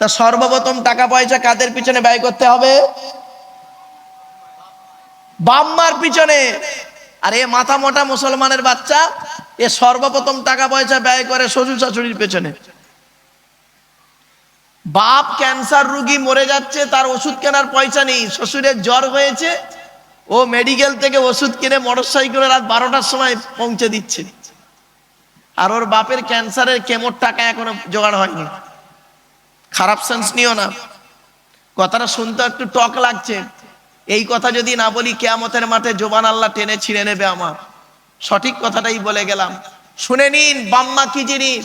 তা সর্বপ্রথম টাকা পয়সা কাদের পিছনে ব্যয় করতে হবে? বাপ মার পিছনে। আর এ মাথা মোটা মুসলমানের বাচ্চা, এ সর্বপ্রথম টাকা পয়সা ব্যয় করে শ্বশুর শাশুড়ির পেছনে। বাপ ক্যান্সার রোগী মরে যাচ্ছে, তার ওষুধ কেনার পয়সা নেই, শ্বশুরের জ্বর হয়েছে, ও মেডিকেল থেকে ওষুধ কিনে মোটরসাইকেলে রাত 12টার সময় পৌঁছে দিচ্ছে, আর ওর বাপের ক্যান্সারের কেমোর টাকা এখনো জোগাড় হয়নি। খারাপ সেন্স নিও না, কথাটা শুনতে একটু টক লাগছে। এই কথা যদি না বলি কিয়ামতের মাঠে জোবান আল্লাহ টেনে ছিঁড়ে নেবে আমার। সঠিক কথাটাই বলে গেলাম। শুনে নিন বাম্মা কি জিনিস।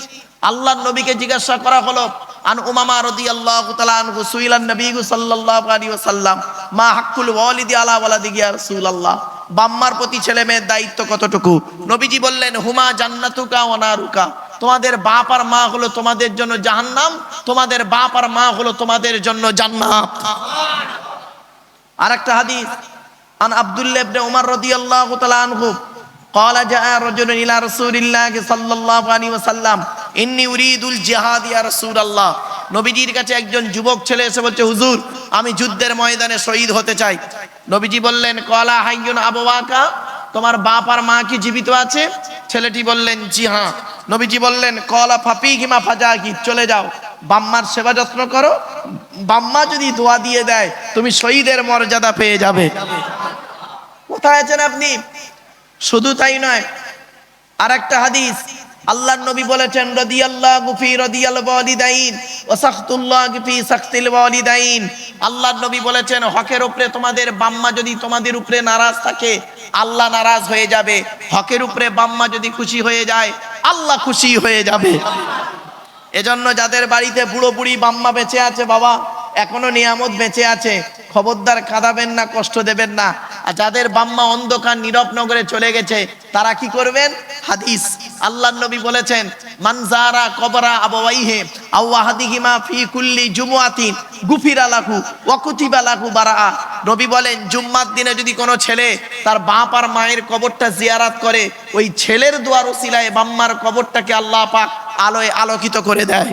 আল্লাহর নবীকে জিজ্ঞাসা করা হলো, আন উমামা রাদিয়াল্লাহু তাআলা আনহু সুইলান নবী সাল্লাল্লাহু আলাইহি ওয়াসাল্লাম মা হাক্কুল ওয়ালিদি আলা ওয়ালাদিহি ইয়া রাসূলুল্লাহ, বাম্মার প্রতি ছেলে মেয়ের দায়িত্ব কতটুকু? নবীজি বললেন, হুমা জান্নাতুকা ওয়া নারুকা, তোমাদের বাপ আর মা হলো তোমাদের জন্য জাহান্নাম, তোমাদের বাপ আর মা হলো তোমাদের জন্য জান্নাত। আরেকটা হাদিস, আন আব্দুল্লাহ ইবনে উমর রাদিয়াল্লাহু তাআলা আনহু قال جاء رجل الى رسول الله صلى الله عليه وسلم اني اريد الجهاد يا رسول الله, নবীজির কাছে একজন যুবক ছেলে এসে বলছে, হুজুর আমি যুদ্ধের ময়দানে শহীদ হতে চাই। নবীজি বললেন, কলা হাইয়ুন আবওয়াকা, তোমার বাপ আর মা কি জীবিত আছে? ছেলেটি বললেন, জি হ্যাঁ। নবীজি বললেন, কলা ফাফিহিমা ফাজাকি, চলে যাও বাম্মার সেবা যত্ন করো, বাম্মা যদি দোয়া দিয়ে দেয় তুমি শহীদের মর্যাদা পেয়ে যাবে। কোথায় আছেন আপনি? শুধু তাই নয়, আরেকটা হাদিস আল্লাহর নবী বলেছেন, রাদিয়াল্লাহু ফি রাদিয়াল ওয়ালিদাইন ওয়া সাখতুল্লাহি ফি সাখতিল ওয়ালিদাইন, আল্লাহর নবী বলেছেন, হকের উপরে তোমাদের বাম্মা যদি তোমাদের উপরে নারাজ থাকে আল্লাহ নারাজ হয়ে যাবে, হকের উপরে বাম্মা যদি খুশি হয়ে যায় আল্লাহ খুশি হয়ে যাবে। এজন্য যাদের বাড়িতে বুড়ো বুড়ি বাম্মা বেঁচে আছে, বাবা এখনো নিয়ামত বেঁচে আছে, খবরদার কাঁদাবেন না, কষ্ট দেবেন না। আর যাদের বাম্মা অন্ধকার নীরব নগরে চলে গেছে তারা কি করবেন? হাদিস আল্লাহর নবী বলেছেন, মানজারা কবরা আবাওয়াইহি আও আহাদিহিমা ফি কুল্লি জুমআতিন গুফিরা লাহু ওয়া কুতিবা লাহু বারাআ, নবী বলেন জুম্মার দিনে যদি কোনো ছেলে তার বাপ আর মায়ের কবরটা জিয়ারত করে, ওই ছেলের দোয়ার ওসিলায় বাম্মার কবরটাকে আল্লাহ পাক আলোয় আলোকিত করে দেয়।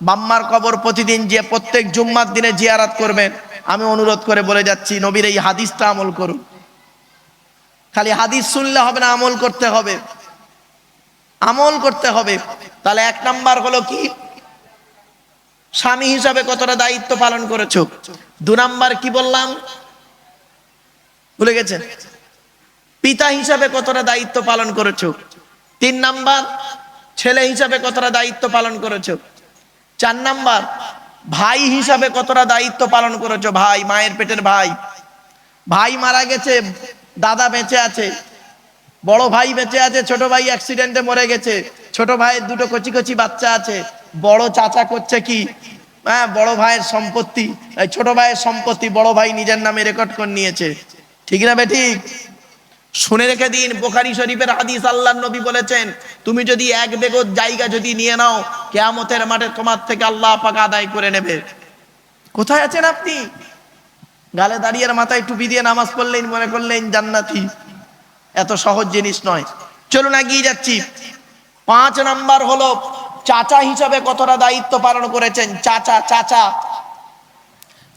বাম্মার কবর প্রতিদিন যে প্রত্যেক জুম্মার দিনে জিয়ারত করবেন, আমি অনুরোধ করে বলে যাচ্ছি, নবীর এই হাদিসটা আমল করুন। খালি হাদিস শুনলে হবে না, আমল করতে হবে, আমল করতে হবে। তাহলে এক নাম্বার হলো কি? স্বামী হিসাবে কতটা দায়িত্ব পালন করেছো। দু নাম্বার কি বললাম? ভুলে গেছেন? পিতা হিসাবে কতটা দায়িত্ব পালন করেছো। তিন নাম্বার, ছেলে হিসাবে কতটা দায়িত্ব পালন করেছো। চার নাম্বার, ভাই হিসাবে কতটা দায়িত্ব পালন করেছো। ভাই, মায়ের পেটের ভাই, ভাই মারা গেছে, দাদা বেঁচে আছে, বড় ভাই বেঁচে আছে, ছোট ভাই অ্যাক্সিডেন্টে মরে গেছে, ছোট ভাইয়ের দুটো কচি কচি বাচ্চা আছে, বড় চাচা করছে কি, হ্যাঁ বড় ভাইয়ের সম্পত্তি, ছোট ভাইয়ের সম্পত্তি বড় ভাই নিজের নামে রেকর্ড করে নিয়েছে, ঠিক না বেঠিক? শুনে রেখে দিন, বুখারী শরীফের হাদিস, আল্লাহর নবী বলেছেন, তুমি যদি এক বেগত জায়গা যদি নিয়ে নাও, কিয়ামতের মাঠে তোমার থেকে আল্লাহ পাক আদায় করে নেবে। কোথায় আছেন আপনি? গালে দাঁড়িয়ে মাথায় টুপি দিয়ে নামাজ পড়লেন, মনে করলেন জান্নাতি। এত সহজ জিনিস নয়। চলুন এগিয়ে যাচ্ছি। 5 নাম্বার হলো চাচা হিসাবে কতটা দায়িত্ব পালন করেছেন। চাচা, চাচা,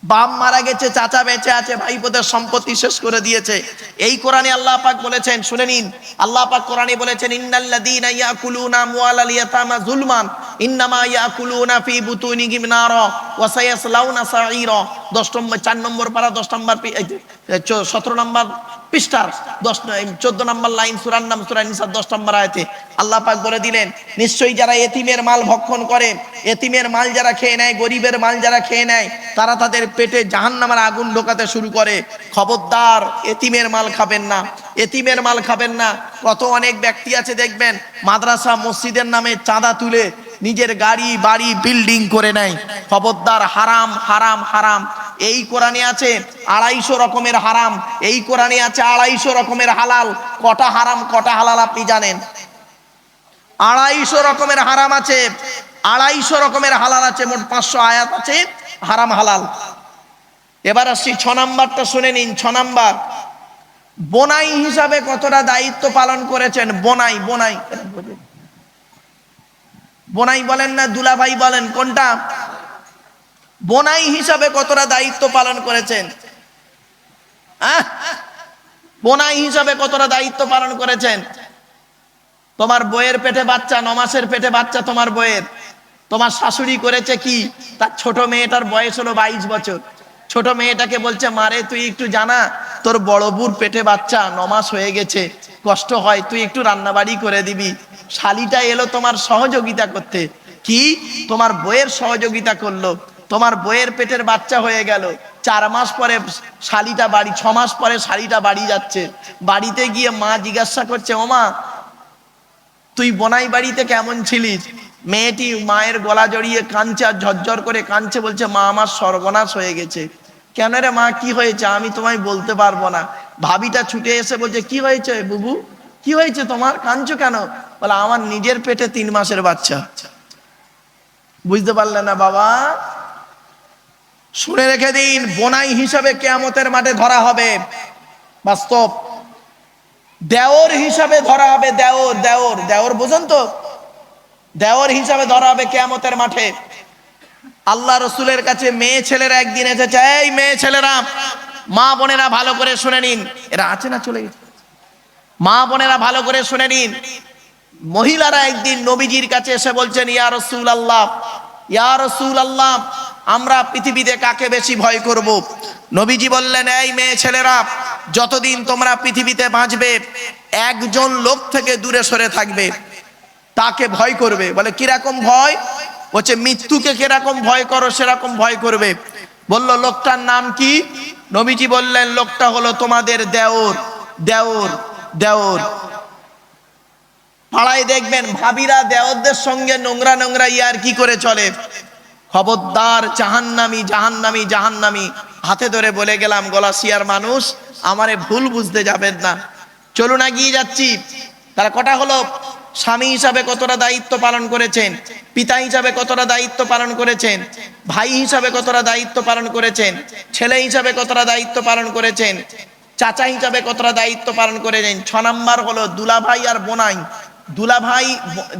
বাপ মারা গেছে, চাচা বেঁচে আছে, ভাইপোদের সম্পত্তি শেষ করে দিয়েছে। এই কোরআনে আল্লাহ পাক বলেছেন, শুনে নিন, আল্লাহ পাক কোরআনে বলেছেন, ইন্নাল্লাযীনা ইয়াকুলুনা আমওয়ালাল ইয়াতামা যুলমান ইন্নামা ইয়াকুলুনা ফি বুতুনিহিম নারা ওয়া সায়াসলাউনা সাঈরা। 4 নম্বর পারা 10 নম্বর 17 নম্বর পৃষ্ঠার 14 নম্বর লাইন, সূরার নাম সূরা নিসা 10 নম্বর আয়াতে আল্লাহ পাক বলে দিলেন, নিশ্চয়ই যারা এতিমের মাল ভক্ষণ করে, এতিমের মাল যারা খেয়ে নেয়, গরিবের মাল যারা খেয়ে নেয়, তারা তাদের পেটে জাহান্নামের আগুন ঢোকাতে শুরু করে। খবরদার এতিমের মাল খাবেন না, এতিমের মাল খাবেন না। কত অনেক ব্যক্তি আছে দেখবেন, মাদ্রাসা মসজিদের নামে চাঁদা তুলে নিজের গাড়ি বাড়ি বিল্ডিং করে নেয়। খবরদার, হারাম হারাম হারাম। এই কোরআনে আছে 250 রকমের হারাম, এই কোরআনে আছে 250 রকমের হালাল। কটা হারাম কটা হালাল আপনি জানেন? 250 রকমের হারাম আছে, 250 রকমের হালাল আছে, মোট 500 আয়াত আছে হারাম হালাল। এবার আসছি 6 নাম্বারটা, শুনে নিন। 6 নাম্বার, বোনাই হিসাবে কতটা দায়িত্ব পালন করেছেন। বোনাই, বোনাই, বোনাই বলেন না দুলাভাই বলেন, কোনটা? বোনাই হিসাবে কতটা দায়িত্ব পালন করেছেন? বোনাই হিসাবে কতটা দায়িত্ব পালন করেছেন? তোমার বইয়ের পেটে বাচ্চা, 9 মাসের পেটে বাচ্চা তোমার বইয়ের, তোমার শাশুড়ি করেছে কি, তার ছোট মেয়েটার বয়স হলো 22 বছর। ছোট মেয়েটাকে বলছে, মারে তুই একটু জানা তোর বড় বুর পেটে বাচ্চা 9 মাস হয়ে গেছে, কষ্ট হয়, তুই একটু রান্নাবাড়ি করে দিবি। শালিটা এলো তোমার সহযোগিতা করতে, কি তোমার বইয়ের সহযোগিতা করলো, তোমার বইয়ের পেটের বাচ্চা হয়ে গেল। 4 মাস পরে শালিটা বাড়ি, 6 মাস পরে শালিটা বাড়ি যাচ্ছে। বাড়িতে গিয়ে মা জিজ্ঞাসা করছে, ও মা তুই বোনাই বাড়িতে কেমন ছিলিস? মেয়েটি মায়ের গলা জড়িয়ে কাঁদছে, আর ঝরঝর করে কাঁদছে, বলছে মা আমার সর্বনাশ হয়ে গেছে। কেন রে মা, কি হয়েছে? আমি তোমায় বলতে পারবো না। ভাবিটা ছুটে এসে বলছে, কি হয়েছে বুবু, কি হয়েছে তোমার, কাঁদছো কেন? বলে আমার নিজের পেটে 3 মাসের বাচ্চা। বুঝতে পারলে না বাবা? শুনে রেখে দিন, বোনাই হিসাবে কিয়ামতের মাঠে ধরা হবে। বাস্তব দেওর হিসাবে ধরা হবে। দেওর দেওর দেওর বোঝেন তো? দেওর হিসাবে ধরা হবে কিয়ামতের মাঠে। আল্লাহ রসুলের কাছে মেয়ে ছেলেরা একদিন এসেছে। এই মেয়ে ছেলেরা, মা বোনেরা ভালো করে শুনে নিন। এরা আছে না, চলে গেছে? মা বোনেরা ভালো করে শুনে নিন। মহিলারা একদিন নবীজির কাছে এসে বলছেন, ইয়া রাসূলুল্লাহ, ইয়া রাসূলুল্লাহ, আমরা পৃথিবীতে কাকে বেশি ভয় করব? নবীজি বললেন, এই মেয়ে ছেলেরা, যতদিন তোমরা পৃথিবীতে বাঁচবে একজন লোক থেকে দূরে সরে থাকবে, তাকে ভয় করবে। বলে কিরকম ভয়? বলছে মৃত্যুকে কিরকম ভয় করো সেরকম ভয় করবে। বলল লোকটার নাম কি? নবীজি বললেন, লোকটা হলো তোমাদের দেওর। দেওর দেওর পাড়ায় দেখবেন ভাবিরা দেওরদের সঙ্গে নোংরা নোংরা ইয়ার কি করে চলে। খবরদার, জাহান্নামী জাহান্নামী জাহান্নামী। হাতে ধরে বলে গেলাম গলাসিয়ার মানুষ, আমারে ভুল বুঝতে যাবেন না। চলুন এগিয়ে যাচ্ছি। তারা কটা হলো? স্বামী হিসাবে কতটা দায়িত্ব পালন করেছেন, পিতা হিসাবে কতটা দায়িত্ব পালন করেছেন, ভাই হিসাবে কতটা দায়িত্ব পালন করেছেন, ছেলে হিসাবে কতটা দায়িত্ব পালন করেছেন, চাচা হিসাবে কতটা দায়িত্ব পালন করেছেন। 6 নাম্বার হলো দুলাভাই আর বোনাই।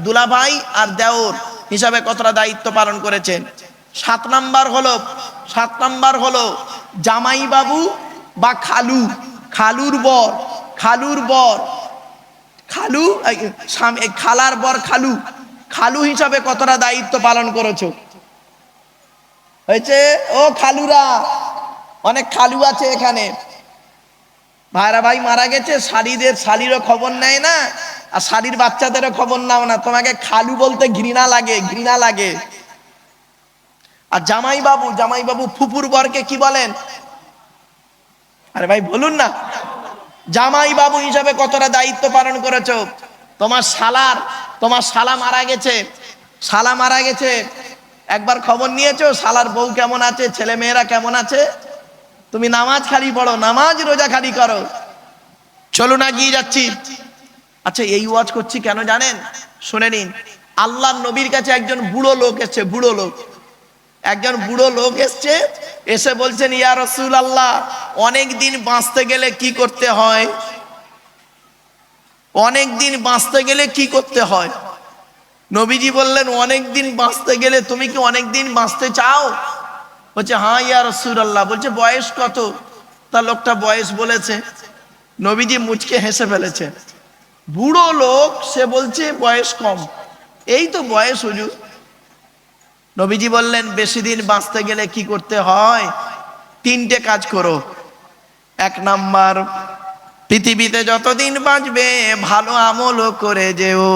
দুলাভাই আর দেওর হিসাবে কতটা দায়িত্ব পালন করেছেন। 7 নাম্বার হলো জামাই বাবু বা খালু, খালুর বর, খালুর বর, খালু, খালার বর খালু, খালু হিসাবে কতটা দায়িত্ব পালন করেছো। হয়েছে? ও খালুরা, অনেক খালু আছে এখানে। ভাইরা ভাই মারা গেছে, শালিরও খবর নেয় না, আর শালির বাচ্চাদেরও খবর নাও না। তোমাকে খালু বলতে ঘৃণা লাগে, ঘৃণা লাগে। আর জামাই বাবু ফুপুর বরকে কি বলেন? আরে ভাই বলুন না। জামাই বাবু হিসাবে কতটা দায়িত্ব পালন করেছো। তোমার শালা মারা গেছে, শালা মারা গেছে, একবার খবর নিয়েছো শালার বউ কেমন আছে, ছেলে মেয়েরা কেমন আছে? তুমি নামাজ খালি পড়ো, নামাজ রোজা খালি করো। চলো না, গিয়ে যাচ্ছি। আচ্ছা, এই ওয়াজ করছি কেন জানেন? শুনে নিন। আল্লাহর নবীর কাছে একজন বুড়ো লোক এসছে, একজন বুড়ো লোক এসছে, এসে বলছেন, ইয়া রাসূলুল্লাহ, অনেক দিন বাঁচতে গেলে কি করতে হয়? অনেক দিন বাঁচতে গেলে কি করতে হয়? নবীজি বললেন, অনেক দিন বাঁচতে গেলে তুমি কি অনেক দিন বাঁচতে চাও? বলছে হ্যাঁ ইয়া রাসূলুল্লাহ। বলছে বয়স কত? তা লোকটা বয়স বলেছে। নবীজি মুচকে হেসে ফেলেছে। বুড়ো লোক, সে বলছে বয়স কম। এই তো বয়স হুজুর। নবীজি বললেন, বেশি দিন বাঁচতে গেলে কি করতে হয়? 3টে কাজ করো। 1 নাম্বার, পৃথিবীতে যতদিন বাঁচবে ভালো আমল করে যেও।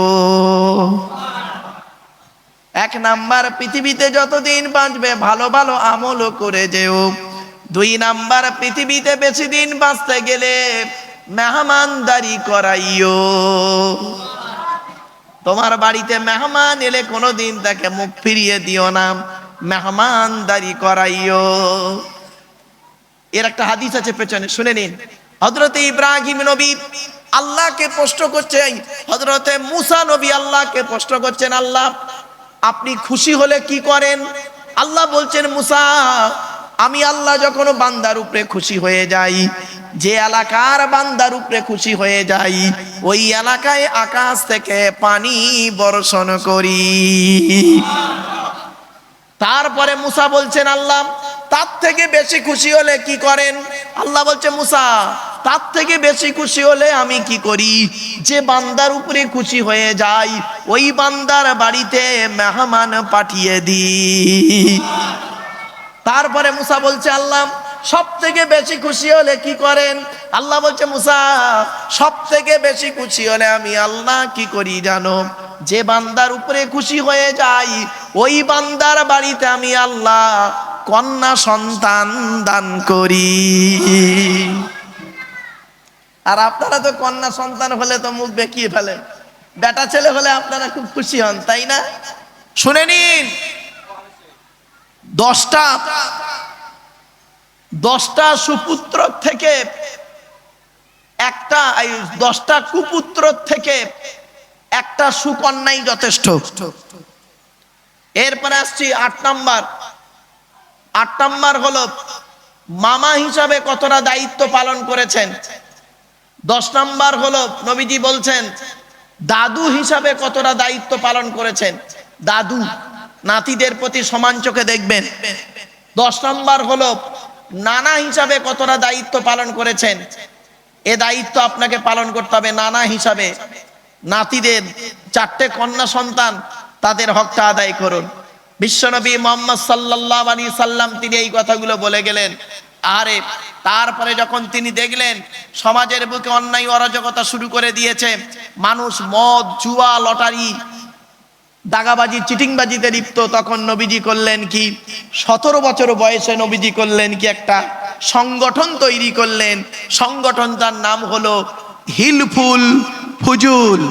1 নাম্বার, পৃথিবীতে যতদিন বাঁচবে ভালো ভালো আমল করে যেও। 2 নাম্বার, পৃথিবীতে বেশি দিন বাঁচতে গেলে মেহমানদারি করাইও। তোমার বাড়িতে মেহমান এলে কোনোদিন তাকে মুখ ফিরিয়ে দিও না, মেহমানদারি করাইও। এর একটা হাদিস আছে পেছনে, শুনে নিন। হযরতে ইব্রাহিম নবী আল্লাহকে প্রশ্ন করছেন, হযরতে মুসা নবী আল্লাহকে প্রশ্ন করছেন, আল্লাহ আপনি খুশি হলে কি করেন? আল্লাহ বলছেন, মুসা, আমি আল্লাহ যখন বান্দার উপরে খুশি হয়ে যাই, যে এলাকার বান্দার উপরে খুশি হয়ে যাই, ওই এলাকায় আকাশ থেকে পানি বর্ষণ করি। তারপরে মুসা বলছেন আল্লাহ তার থেকে বেশি খুশি হলে কি করেন? আল্লাহ বলছে মুসা তার থেকে বেশি খুশি হলে আমি কি করি? যে বান্দার উপরে খুশি হয়ে যাই ওই বান্দার বাড়িতে মেহমান পাঠিয়ে দিই। তারপরে মুসা বলছে আল্লাহ সব থেকে বেশি খুশি হলে কি করেন? আল্লাহ বলছে মুসা সব থেকে বেশি খুশি হলে আমি আল্লাহ কি করি জানো? যে বান্দার উপরে খুশি হয়ে যাই ওই বান্দার বাড়িতে আমি আল্লাহ কন্যা সন্তান দান করি। আর আপনারা তো কন্যা সন্তান হলে তো মুখ বেঁকিয়ে ফেলেন, বেটা ছেলে হলে আপনারা খুব খুশি হন, তাই না? শুনে নিন, 10টা সুপুত্র থেকে একটা, 10টা কুপুত্র থেকে একটা সুকন্যাই যথেষ্ট। এরপরে আসছি 8 নাম্বার হলো মামা হিসাবে কতটা দায়িত্ব পালন করেছেন। 10 নাম্বার হলো নবীজি বলছেন দাদু হিসাবে কতটা দায়িত্ব পালন করেছেন। দাদু নাতিদের প্রতি সমান চোখে দেখবেন। 10 নাম্বার হলো নানা হিসাবে কতটা দায়িত্ব পালন করেছেন। এ দায়িত্ব আপনাকে পালন করতে হবে নানা হিসাবে। নাতিদের 4টে কন্যা সন্তান, তাদের হকটা আদায় করুন। বিশ্বনবী মুহাম্মদ সাল্লাল্লাহু আলাইহি সাল্লাম তিনি এই কথাগুলো বলে গেলেন। আরে তারপরে যখন তিনি দেখলেন সমাজের বুকে অন্যায় অরাজকতা শুরু করে দিয়েছে, মানুষ মদ জুয়া লটারি দাগাবাজি চিটিংবাজিতে লিপ্ত, তখন নবীজি করলেন কি? 17 বছর বয়সে নবীজি করলেন কি? একটা সংগঠন তৈরি করলেন। সংগঠনটার নাম হলো হিলফুল ফুজুল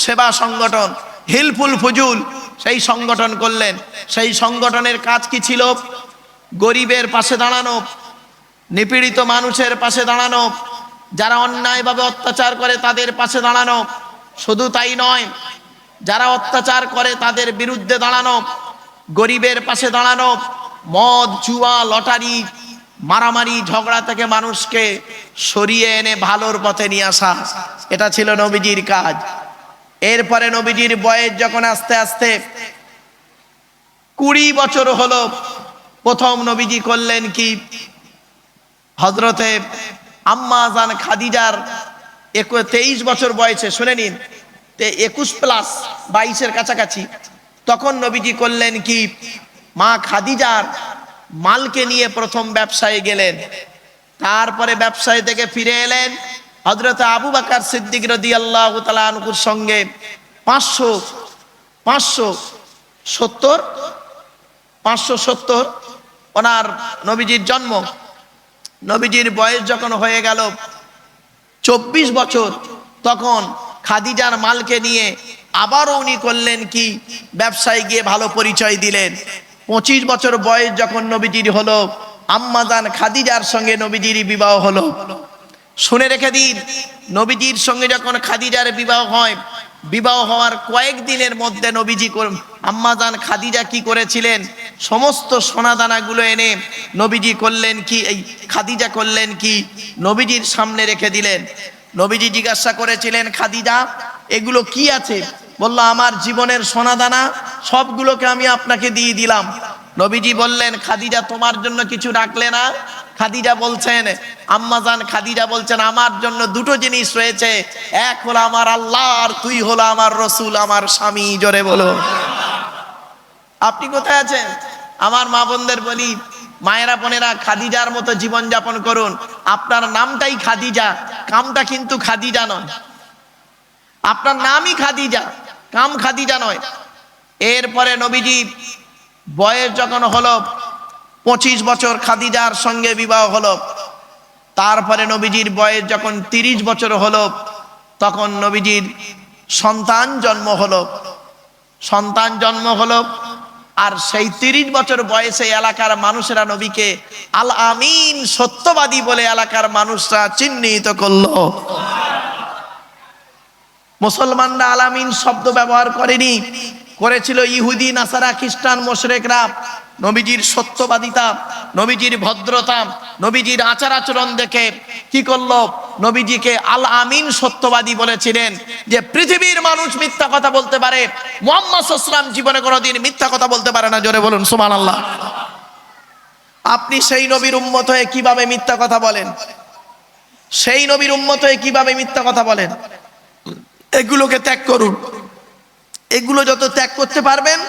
সেবা সংগঠন, হিলফুল ফুজুল। সেই সংগঠন করলেন। সেই সংগঠনের কাজ কি ছিল? গরিবের পাশে দাঁড়ানো, নিপীড়িত মানুষের পাশে দাঁড়ানো, যারা অন্যায়ভাবে অত্যাচার করে তাদের পাশে দাঁড়ানো। শুধু তাই নয়, যারা অত্যাচার করে তাদের বিরুদ্ধে দাঁড়ানো, গরিবের পাশে দাঁড়ানো, মদ জুয়া লটারি মারামারি ঝগড়া থেকে মানুষকে সরিয়ে এনে ভালোর পথে নিয়ে আসা, এটা ছিল নবীজির কাজ। এরপরে নবীজির বয়স যখন আস্তে আস্তে 20 বছর হলো, প্রথম নবীজি করলেন কি? হযরতে আম্মা জান খাদিজার 23 বছর বয়সে, শুনে নিন, 21+22 কাছাকাছি, তখন নবীজি করলেন কি? মা খাদিজার মালকে নিয়ে প্রথম ব্যবসায় গেলেন। তারপরে ব্যবসায় থেকে ফিরে এলেন হযরত আবু বকর সিদ্দিক রাদিয়াল্লাহু তাআলা আনহুর সঙ্গে। 570 ওনার নবীজির জন্ম। নবীজির বয়স যখন হয়ে গেল 24 বছর, তখন খাদিজার মালকে নিয়ে আবারও উনি করলেন কি? ব্যবসায় গিয়ে ভালো পরিচয় দিলেন। 25 বছর বয়স যখন নবীজির হলো, আম্মাজান খাদিজার সঙ্গে নবীজির বিবাহ হলো। শুনে রেখে দিন, নবীজির সঙ্গে যখন খাদিজার বিবাহ হয়, বিবাহ হওয়ার কয়েকদিনের মধ্যে নবীজি আম্মাজান খাদিজা কি করেছিলেন? সমস্ত সোনাদানাগুলো এনে নবীজি করলেন কি? এই খাদিজা করলেন কি? নবীজির সামনে রেখে দিলেন। নবীজি জিজ্ঞাসা করেছিলেন, খাদিজা এগুলো কি আছে? বলল, আমার জীবনের সোনাদানা, সবগুলোকে আমি আপনাকে দিয়ে দিলাম। নবীজি বললেন, খাদিজা তোমার জন্য কিছু রাখলে না? খাদিজা বলছেন, আম্মাজান খাদিজা বলছেন, আমার জন্য 2টো জিনিস রয়েছে, এক হলো আমার আল্লাহ, আর তুই হলো আমার রসুল, আমার স্বামী। জোরে বলো। আপনি কোথায় আছেন? আমার মা বোনদের বলি, মায়েরা বোনেরা, খাদিজার মতো জীবন যাপন করুন। আপনার নামটাই খাদিজা, কামটা কিন্তু খাদিজা নয়। আপনার নামই খাদিজা, কাম খাদিজা নয়। এরপরে নবীজি বয়স যখন হলো 25 বছর, খাদিজার সঙ্গে বিবাহ হলো। তারপরে নবীজির বয়স যখন 30 বছর হলো, তখন নবীজির সন্তান জন্ম হলো। সন্তান জন্ম হলো, আর সেই 30 বছর বয়সে এলাকার মানুষেরা নবীকে আল আমিন, সত্যবাদী বলে এলাকার মানুষরা চিহ্নিত করলো। মুসলমানরা আল আমিন শব্দ ব্যবহার করেনি, করেছিল ইহুদি নাসারা খ্রিস্টান মুশরিকরা। নবীজির সত্যবাদিতা, নবীজির ভদ্রতা, নবীজির আচার আচরণ দেখে কি করলো, নবীজিকে আল আমিন সত্যবাদী বলেছিলেন, যে পৃথিবীর মানুষ মিথ্যা কথা বলতে পারে, মুহাম্মদ সাল্লাল্লাহু আলাইহি ওয়াসাল্লাম জীবনে কোনোদিন মিথ্যা কথা বলতে পারে না। জোরে বলুন সুবহানাল্লাহ। আপনি সেই নবীর উম্মত হয়ে কিভাবে মিথ্যা কথা বলেন? সেই নবীর উম্মত হয়ে কিভাবে মিথ্যা কথা বলেন? এগুলোকে ত্যাগ করুন। এগুলো যত ত্যাগ করতে পারবেন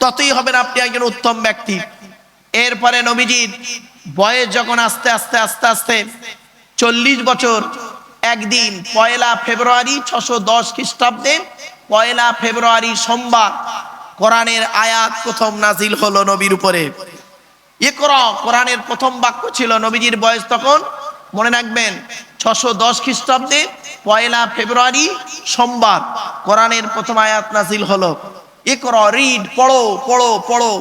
ততই হবেন আপনি একজন উত্তম ব্যক্তি। এরপরে নবীজির বয়স যখন আস্তে আস্তে আস্তে আস্তে 40 বছর, একদিন 1 ফেব্রুয়ারি 610 খ্রিস্টাব্দে 1 ফেব্রুয়ারি সোমবার কোরআনের আয়াত প্রথম নাজিল হলো নবীর উপরে। ইকরা, কোরআনের প্রথম বাক্য ছিল। নবীজির বয়স তখন মনে রাখবেন 610 খ্রিস্টাব্দে 1 ফেব্রুয়ারি সোমবার কোরআনের প্রথম আয়াত নাজিল হলো। ইকরা, রিড, পড়ো পড়ো পড়ো।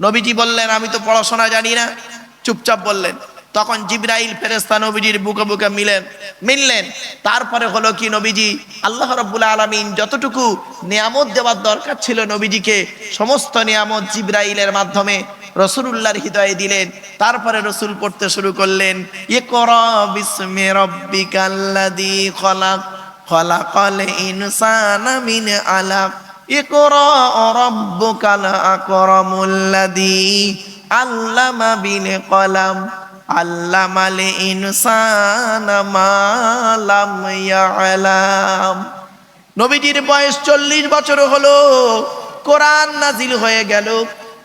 নবীজি বললেন আমি তো পড়াশোনা জানি না, চুপচাপ বললেন। তখন জিবরাইল ফেরেশতা নবীজির বুকে বুকে মিললেন। তারপরে হলো কি, নবীজি আল্লাহ রাব্বুল আলামিন যতটুকু নিয়ামত দেওয়ার দরকার ছিল নবীজিকে, সমস্ত নিয়ামত জিবরাইলের মাধ্যমে রাসূলুল্লাহর হৃদয়ে দিলেন। তারপরে রাসূল পড়তে শুরু করলেন, ইকরা বিসমি রাব্বিকাল্লাযী খলাক, খলাকাল ইনসানা মিন আলাক, ইকরা রাব্বুকাল আকরামুল্লাযী আল্লামা বিল কলাম, আল্লামাল ইনসানা মা লাম ইয়ালাম। নবীজির বয়স 40 বছর হলো, কোরআন নাজিল হয়ে গেল।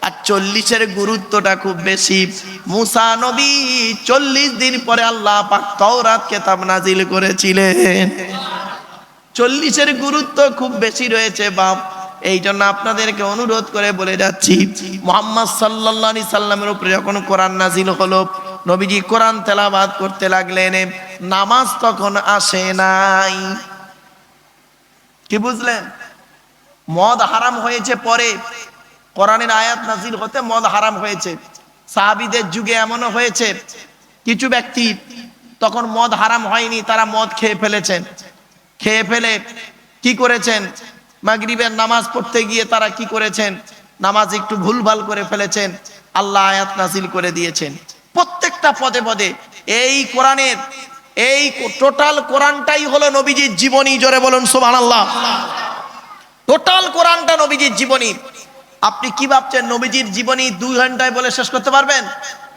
আর 40-এর গুরুত্বটা খুব বেশি। মুসা নবী 40 দিন পরে আল্লাহ পাক তাওরাত কিতাব নাজিল করেছিলেন। 40-এর গুরুত্ব খুব বেশি রয়েছে বাপ। এই জন্য আপনাদেরকে অনুরোধ করে বলে যাচ্ছি, মুহাম্মদ সাল্লাল্লাহু আলাইহি সাল্লামের উপরে যখন কোরআন নাজিল হলো, নবীজি কোরআন তেলাওয়াত করতে লাগলেন, নামাজ তখন আসে নাই। কি বুঝলেন? মদ হারাম হয়েছে পরে, কোরআনের আয়াত নাজিল হতে মদ হারাম হয়েছে। সাহাবীদের যুগে এমনও হয়েছে কিছু ব্যক্তি তখন মদ হারাম হয়নি, তারা মদ খেয়ে ফেলেছেন। খেয়ে ফেলে কি করেছেন, মাগরিবের নামাজ পড়তে গিয়ে তারা কি করেছেন, নামাজ একটু ভুলভাল করে ফেলেছেন, আল্লাহ আয়াত নাজিল করে দিয়েছেন প্রত্যেকটা পদে পদে। এই কোরআনের এই টোটাল কোরআনটাই হলো নবীজির জীবনী। জোরে বলুন সুবহানাল্লাহ। টোটাল কোরআনটা নবীজির জীবনী। আপনি কি ভাবছেন নবীজির জীবনী 2 ঘন্টায় বলে শেষ করতে পারবেন?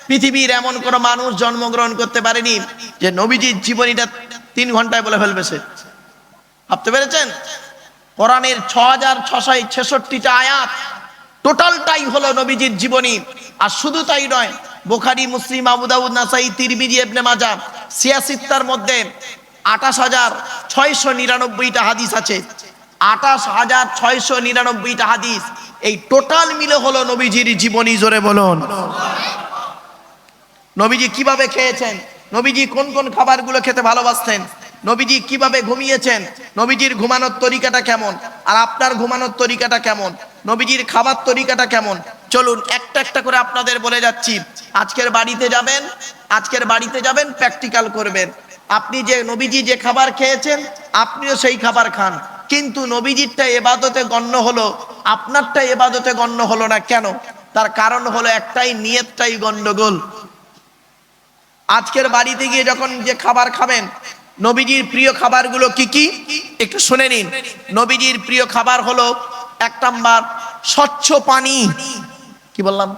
পৃথিবীর এমন কোনো মানুষ জন্মগ্রহণ করতে পারেনি যে নবীজির জীবনীটা 3 ঘন্টায় বলে ফেলবে সে। ভাবতে পেরেছেন? কোরআনের 6666টা আয়াত টোটালটাই হলো নবীজির জীবনী। আর শুধু তাই নয়, বুখারী, মুসলিম, আবু দাউদ, নাসাই, তিরমিজি, ইবনে মাজাহ, সিয়াসিত্তার মধ্যে 28699টা হাদিস আছে। 28699টা হাদিস, এই টোটাল মিলে হলো নবীজির জীবনী। জোরে বলুন। নবীজি কিভাবে খেয়েছেন, নবীজি কোন কোন খাবারগুলো খেতে ভালোবাসতেন, নবীজি কিভাবে ঘুমিয়েছেন, নবীজির ঘুমানোর তরিকাটা কেমন, আর আপনার ঘুমানোর তরিকাটা কেমন, নবীজির খাবার তরিকাটা কেমন, চলুন একটা একটা করে আপনাদের বলে যাচ্ছি। আজকের বাড়িতে যাবেন প্র্যাকটিক্যাল করবেন। আপনি যে নবীজি যে খাবার খেয়েছেন আপনিও সেই খাবার খান, কিন্তু নবীজিরটা ইবাদতে গণ্য হলো, আপনারটা ইবাদতে গণ্য হলো না। কেন? তার কারণ হলো একটাই, নিয়তটাই গন্ডগোল। আজকের বাড়িতে গিয়ে যখন যে খাবার খাবেন, নবীজির প্রিয় খাবারগুলো কি কি একটু শুনে নিন। নবীজির প্রিয় খাবার হলো 1 নাম্বার স্বচ্ছ পানি। কি বললাম?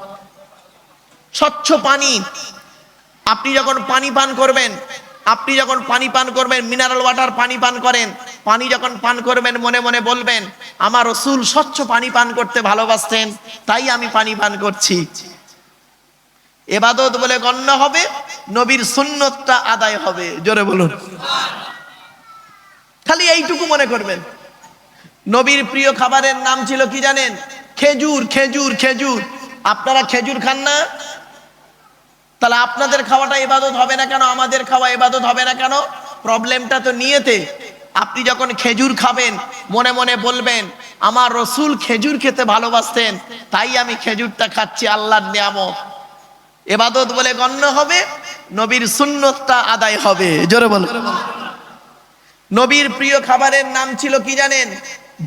স্বচ্ছ পানি। আপনি যখন পানি পান করবেন, মিনারেল ওয়াটার পানি পান করেন, পানি যখন পান করবেন মনে মনে বলবেন আমার রাসূল স্বচ্ছ পানি পান করতে ভালোবাসতেন, তাই আমি পানি পান করছি। ইবাদত বলে গণ্য হবে, নবীর সুন্নতটা আদায় হবে। জোরে বলুন। খালি এইটুকু মনে করবেন। নবীর প্রিয় খাবারের নাম ছিল কি জানেন? খেজুর। খেজুর খেজুর। আপনারা খেজুর খান না? তাহলে আপনাদের খাওয়াটা ইবাদত হবে না কেন, আমাদের খাওয়া ইবাদত হবে না কেন? প্রবলেমটা তো নিয়েতে। আপনি যখন খেজুর খাবেন মনে মনে বলবেন আমার রাসূল খেজুর খেতে ভালোবাসতেন, তাই আমি খেজুরটা খাচ্ছি, আল্লাহর নিয়ামত। ইবাদত বলে গণ্য হবে, নবীর সুন্নতটা আদায় হবে। জোরে বলুন। নবীর প্রিয় খাবারের নাম ছিল কি জানেন?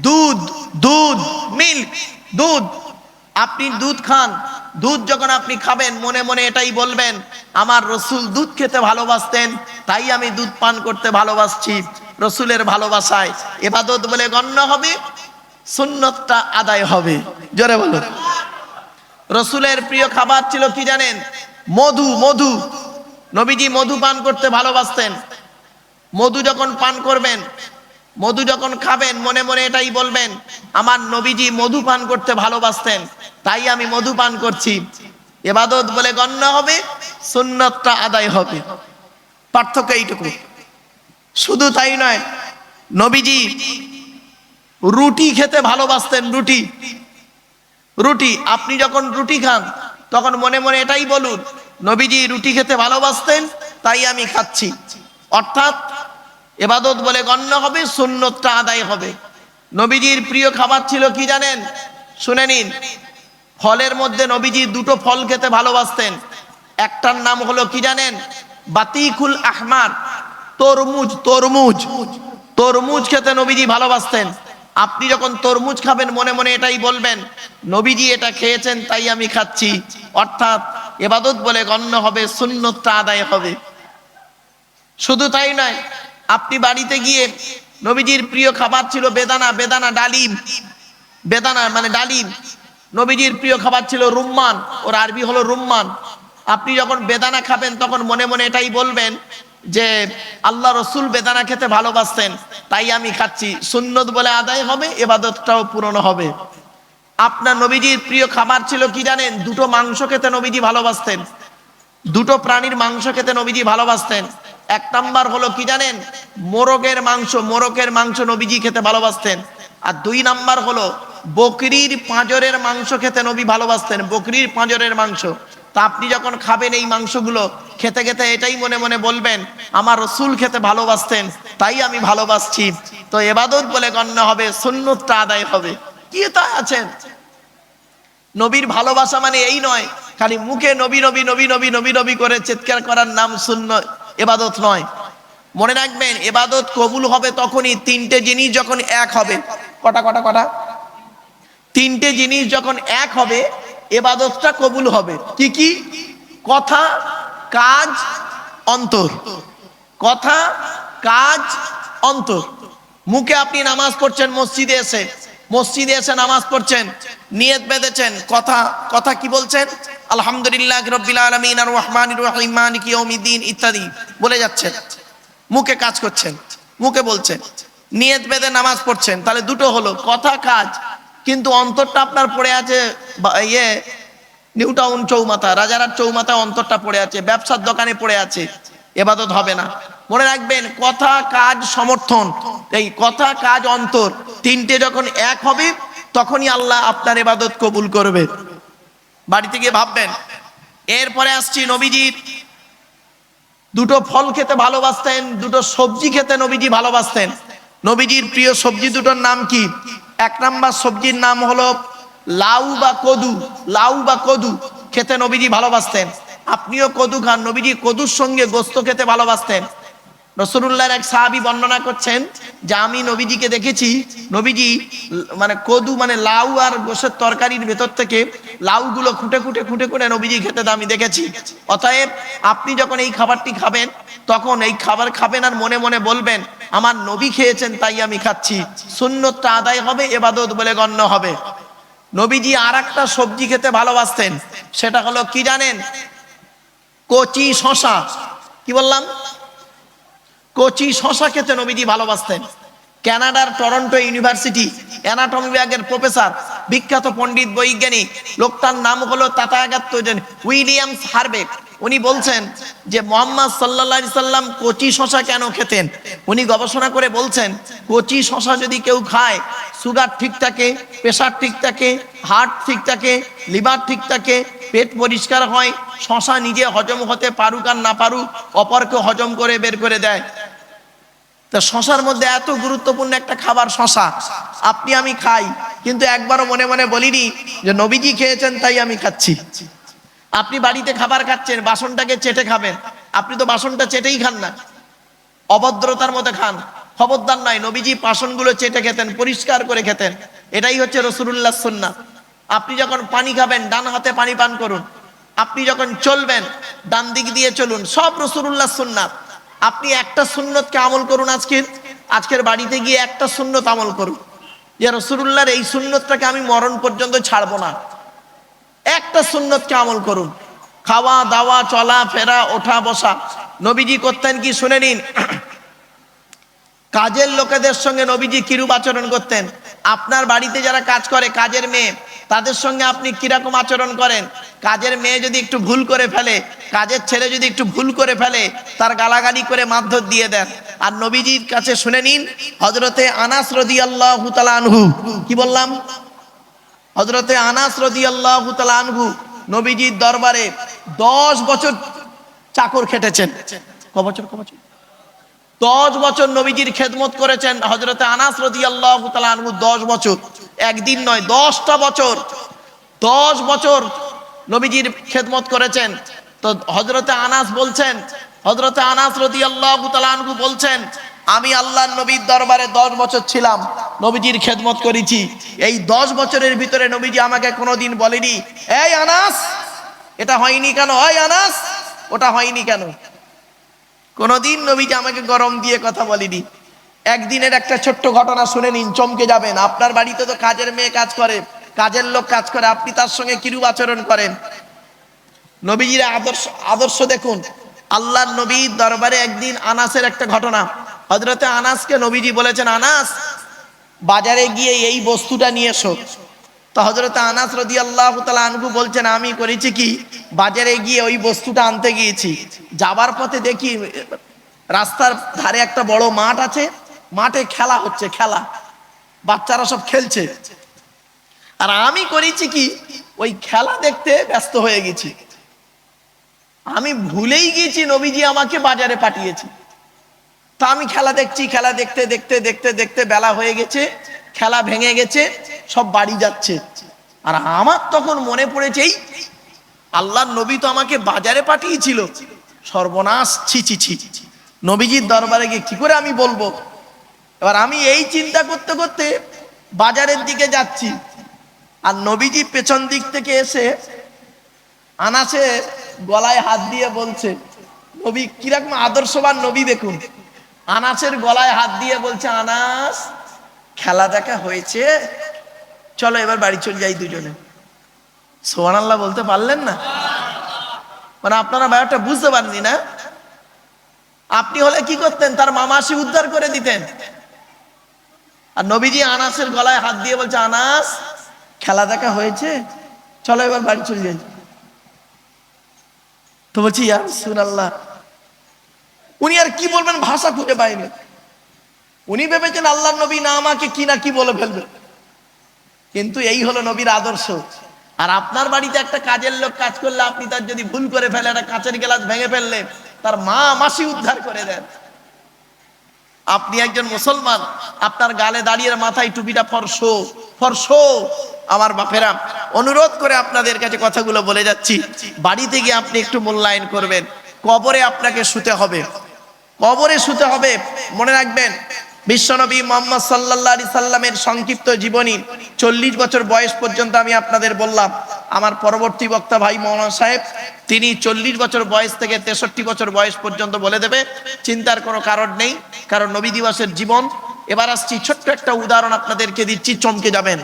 দুধ। দুধ, মিল্ক, দুধ। আপনি দুধ খান, দুধ যখন আপনি খাবেন মনে মনে এটাই বলবেন, আমার রসুল দুধ খেতে ভালোবাসতেন, তাই আমি দুধ পান করতে ভালোবাসছি। রসুলের ভালোবাসায় ইবাদত বলে গণ্য হবে, সুন্নতটা আদায় হবে। জোরে বলো। রসুলের প্রিয় খাবার ছিল কি জানেন? মধু। মধু, নবীজি মধু পান করতে ভালোবাসতেন। মধু যখন পান করবেন, মধু যখন খাবেন মনে মনে এটাই বলবেন, আমার নবীজি মধু পান করতে ভালোবাসতেন, তাই আমি মধু পান করছি। ইবাদত বলে গণ্য হবে, সুন্নতটা আদায় হবে। পার্থক্য এইটুকু। শুধু তাই নয়, নবীজি রুটি খেতে ভালোবাসতেন। রুটি, রুটি আপনি যখন রুটি খান তখন মনে মনে এটাই বলুন, নবীজি রুটি খেতে ভালোবাসতেন, তাই আমি খাচ্ছি। অর্থাৎ ইবাদত বলে গণ্য হবে, সুন্নতটা আদায় হবে। নবীজির প্রিয় খাবার ছিল কি জানেন? শুনে নিন। ফলের মধ্যে নবীজি দুটো ফল খেতে ভালোবাসতেন। একটার নাম হলো কি জানেন? বাতিকুল আহমার, তরমুজ। তরমুজ, তরমুজ খেতে নবীজি ভালোবাসতেন। আপনি যখন তরমুজ খাবেন মনে মনে এটাই বলবেন, নবীজি এটা খেয়েছেন, তাই আমি খাচ্ছি। অর্থাৎ ইবাদত বলে গণ্য হবে, সুন্নতটা আদায় হবে। শুধু তাই নয়, আপনি বাড়িতে গিয়ে, নবীজির প্রিয় খাবার ছিল বেদানা। বেদানা, ডালিম। বেদানা মানে ডালিম। নবীজির প্রিয় খাবার ছিল রুম্মান, ওর আরবি হলো রুম্মান। আপনি যখন বেদানা খাবেন তখন মনে মনে এটাই বলবেন যে আল্লাহ রসুল বেদানা খেতে ভালোবাসতেন, তাই আমি খাচ্ছি। সুন্নত বলে আদায় হবে, ইবাদতটাও পূরণ হবে। আপনার নবীজির প্রিয় খাবার ছিল কি জানেন? দুটো মাংস খেতে নবীজি ভালোবাসতেন। দুটো প্রাণীর মাংস খেতে নবীজি ভালোবাসতেন। এক নাম্বার হলো কি জানেন? মোরগের মাংস। মোরগের মাংস নবীজি খেতে ভালোবাসতেন। আর দুই নাম্বার হলো বকরির পাঁজরের মাংস খেতে নবী ভালোবাসতেন। বকরির পাঁজরের মাংস। তা আপনি যখন খাবেন এই মাংসগুলো, খেতে খেতে এটাই মনে মনে বলবেন, আমার রসুল খেতে ভালোবাসতেন, তাই আমি ভালোবাসছি। তো ইবাদত বলে গণ্য হবে, সুন্নতটা আদায় হবে। কি তা আছেন? নবীর ভালোবাসা মানে এই নয় খালি মুখে নবী নবী নবী নবী নবী নবী করে চিৎকার করার নাম সুন্নত, ইবাদত নয়। মনে রাখবেন, ইবাদত কবুল হবে তখনই তিনটে জিনিস যখন এক হবে। কটা কটা কটা? তিনটে জিনিস যখন এক হবে ইবাদতটা কবুল হবে। কি কি? কথা, কাজ, অন্তর। কথা, কাজ, অন্তর। মুখে আপনি নামাজ পড়ছেন, মসজিদে এসে নামাজ পড়ছেন, নিয়ত বেঁধেছেন, কথা কথা কি বলছেন? আলহামদুলিল্লাহ রাব্বিল আলামিন আর রহমানির রহিম মালিকি ইয়াউমিদ্দিন ইত্যাদি বলে যাচ্ছেন। মুখে কাজ করছেন, মুখে বলছেন, নিয়ত বেঁধে নামাজ পড়ছেন। তাহলে দুটো হলো, কথা কাজ। কিন্তু অন্তরটা আপনার পড়ে আছে নিউ টাউন চৌমাথা, রাজারহাট চৌমাথা অন্তরটা পড়ে আছে, ব্যবসার দোকানে পড়ে আছে, ইবাদত হবে না। মনে রাখবেন, কথা কাজ সমর্থন, এই কথা কাজ অন্তর তিনটে যখন এক হবে তখনই আল্লাহ আপনার ইবাদত কবুল করবে। বাড়িতে গিয়ে ভাববেন। এরপরে আসছি, নবীজির দুটো ফল খেতে ভালোবাসতেন, দুটো সবজি খেতে নবীজি ভালোবাসতেন। নবীজির প্রিয় সবজি দুটোর নাম কি? এক নাম্বার সবজির নাম হলো লাউ বা কদু। লাউ বা কদু খেতে নবীজি ভালোবাসতেন। আপনিও কদু খান। নবীজি কদুর সঙ্গে গোস্ত খেতে ভালোবাসতেন। রাসূলুল্লাহর এক সাহাবী বর্ণনা করছেন যে আমি নবীজিকে দেখেছি, নবীজি মানে কদু মানে লাউ আর গোশের তরকারির ভেতর থেকে লাউগুলো খুঁটে খুঁটে খুঁটে খুঁটে নবীজি খেতে আমি দেখেছি। অতএব আপনি যখন এই খাবারটি খাবেন তখন এই খাবার খাবেন আর মনে মনে বলবেন, আমার নবী খেয়েছেন তাই আমি খাচ্ছি। সুন্নতটা আদায় হবে, ইবাদত বলে গণ্য হবে। নবীজি আর একটা সবজি খেতে ভালোবাসতেন, সেটা হলো কি জানেন? কচি শশা। কি বললাম? কচি শশা খেতে নবীজি ভালোবাসতেন। কানাডার টরন্টো ইউনিভার্সিটি অ্যানাটমি বিভাগের প্রফেসর, বিখ্যাত পণ্ডিত বৈজ্ঞানিক, লোকটার নাম হলো তাতাগাত উইলিয়ামস হারবেক। উনি বলছেন যে মুহাম্মদ সাল্লাল্লাহু আলাইহি সাল্লাম কচি শশা কেন খেতেন। উনি গবেষণা করে বলছেন, কচি শশা যদি কেউ খায়, সুগার ঠিক থাকে, প্রেশার ঠিক থাকে, হার্ট ঠিক থাকে, লিভার ঠিক থাকে, পেট পরিষ্কার হয়, শশা নিজে হজম হতে পারুক আর না পারুক, অপরকে হজম করে বের করে দেয়। তা শশার মধ্যে এত গুরুত্বপূর্ণ একটা খাবার শশা, আপনি আমি খাই, কিন্তু একবারও মনে মনে বলিনি যে নবীজি খেয়েছেন তাই আমি খাচ্ছি। আপনি বাড়িতে খাবার খাচ্ছেন, বাসনটাকে চেটে খাবেন, আপনি তো বাসনটা চেটেই খান না, অভদ্রতার মধ্যে খান। খবরদার নয়, নবীজি বাসনগুলো চেটে খেতেন, পরিষ্কার করে খেতেন। এটাই হচ্ছে রাসূলুল্লাহর সুন্নাহ। আপনি যখন পানি খাবেন ডান হাতে পানি পান করুন, আপনি যখন চলবেন ডান দিক দিয়ে চলুন, সব রাসূলুল্লাহ সুন্নাত। আপনি একটা সুন্নতকে আমল করুন, আজকের বাড়িতে গিয়ে একটা সুন্নত আমল করুন, যে রাসূলুল্লাহর এই সুন্নতটাকে আমি মরণ পর্যন্ত ছাড়বো না। একটা সুন্নতকে আমল করুন। খাওয়া দাওয়া চলা ফেরা ওঠা বসা নবীজি করতেন কি শুনে নিন। কাজের লোকেদের সঙ্গে নবীজি কিরূপ আচরণ করতেন। আপনার বাড়িতে যারা কাজ করে, কাজের মেয়ে, তাদের সঙ্গে আপনি কিরকম আচরণ করেন। কাজের মেয়ে যদি একটু ভুল করে ফেলে, কাজের ছেলে যদি একটু ভুল করে ফেলে, তার গালাগালি করে মারধর দিয়ে দেন। আর নবীজির কাছে শুনে নিন, হযরতে আনাস রাদিয়াল্লাহু তাআলা আনহু, কি বললাম, হযরতে আনাস রাদিয়াল্লাহু তাআলা আনহু নবীজির দরবারে 10 বছর চাকর খেটেছেন। ক বছর 10 বছর নবীজির খেদমত করেছেন হযরতে আনাস রাদিয়াল্লাহু তাআলা আনহু। 10 বছর, একদিন নয়, 10টা বছর, 10 বছর নবীজির খেদমত করেছেন। তো হযরতে আনাস বলছেন, হযরতে আনাস রাদিয়াল্লাহু তাআলা আনহু বলছেন, আমি আল্লাহর নবীর দরবারে 10 বছর ছিলাম, নবীজির খেদমত করেছি। এই 10 বছরের ভিতরে নবীজি আমাকে কোনোদিন বলেনি, এই আনাস এটা হয়নি কেন, এই আনাস ওটা হয়নি কেন। কোনদিন নবীজি আমাকে গরম দিয়ে কথা বলেনি। একদিনের একটা ছোট্ট ঘটনা শুনে নিন, চমকে যাবেন। আপনার বাড়িতে তো কাজের মেয়ে কাজ করে, কাজের লোক কাজ করে, আপনি তার সঙ্গে কিরূপ আচরণ করেন। নবীজির আদর্শ দেখুন। আল্লাহর নবীর দরবারে একদিন আনাসের একটা ঘটনা। হযরতে আনাসকে নবীজি বলেছেন, আনাস বাজারে গিয়ে এই বস্তুটা নিয়ে এসো। তো হযরতে আনাস রাদিয়াল্লাহু তাআলা আনহু বলছেন, আমি করেছি কি, বাজারে গিয়ে ওই বস্তুটা আনতে গিয়েছি। যাবার পথে দেখি রাস্তার ধারে একটা বড় মাঠ আছে, মাঠে খেলা হচ্ছে, খেলা, বাচ্চারা সব খেলছে। আর আমি করেছি কি, ওই খেলা দেখতে ব্যস্ত হয়ে গেছি। আমি ভুলেই গিয়েছি নবীজি আমাকে বাজারে পাঠিয়েছি। তা আমি খেলা দেখছি, খেলা দেখতে দেখতে দেখতে দেখতে বেলা হয়ে গেছে, খেলা ভেঙে গেছে, সব বাড়ি যাচ্ছে। আর আমার তখন মনে পড়েছে, এই আল্লাহর নবী তো আমাকে বাজারে পাঠিয়েছিল, সর্বনাশ, ছি ছি ছি। নবীজির দরবারে গিয়ে কি করে আমি বলবো। এবার আমি এই চিন্তা করতে করতে বাজারের দিকে যাচ্ছি, আর নবীজি পেছন দিক থেকে এসে আনাসে গলায় হাত দিয়ে বলছে, নবী কিরকম আদর্শবান নবী দেখুন। আনাসের গলায় হাত দিয়ে বলছে, আনাস খেলা দেখা হয়েছে, চলো এবার বাড়ি চলে যাই দুজনে। সুবহানাল্লাহ বলতে পারলেন না? মানে আপনারা ব্যাপারটা বুঝতে পারেননি না। আপনি হলে কি করতেন, তার মামাসি উদ্ধার করে দিতেন। আর নবীজি আনাসের গলায় হাত দিয়ে বলছে, আনাস খেলা দেখা হয়েছে, চলো এবার বাড়ি চলে যাই। তো বলছি, ইয়া রাসূলুল্লাহ, উনি আর কি বলবেন, ভাষা খুঁজে পায়নি। উনি ভেবেছেন আল্লাহর নবী না আমাকে কি না কি বলে ফেলবে। কিন্তু এই হলো নবীর আদর্শ। আর আপনার বাড়িতে একটা কাজের লোক কাজ করলে, আপনি তার যদি ভুল করে ফেলে, একটা কাঁচের গ্লাস ভেঙে ফেললে, তার মা মাসি উদ্ধার করে দেন। আপনি একজন মুসলমান, আপনার গালে দাঁড়িয়ে মাথায় টুপিটা ফরসো ফরসো। আমার বাপেরা, অনুরোধ করে আপনাদের কাছে কথাগুলো বলে যাচ্ছি, বাড়িতে গিয়ে আপনি একটু মূল্যায়ন করবেন। কবরে আপনাকে শুতে হবে, কবরে শুতে হবে। মনে রাখবেন, বিশ্বনবী মুহাম্মদ সাল্লাল্লাহু আলাইহি সাল্লামের সংক্ষিপ্ত জীবনী 40 বছর বয়স পর্যন্ত আমি আপনাদের বললাম। আমার পরবর্তী বক্তা ভাই মাওলানা সাহেব, তিনি 40 বছর বয়স থেকে 63 বছর বয়স পর্যন্ত বলে দেবে। চিন্তার কোনো কারণ নেই, কারণ নবী দিবসের জীবন। এবার আসছি, ছোট্ট একটা উদাহরণ আপনাদেরকে দিচ্ছি, চমকে যাবেন।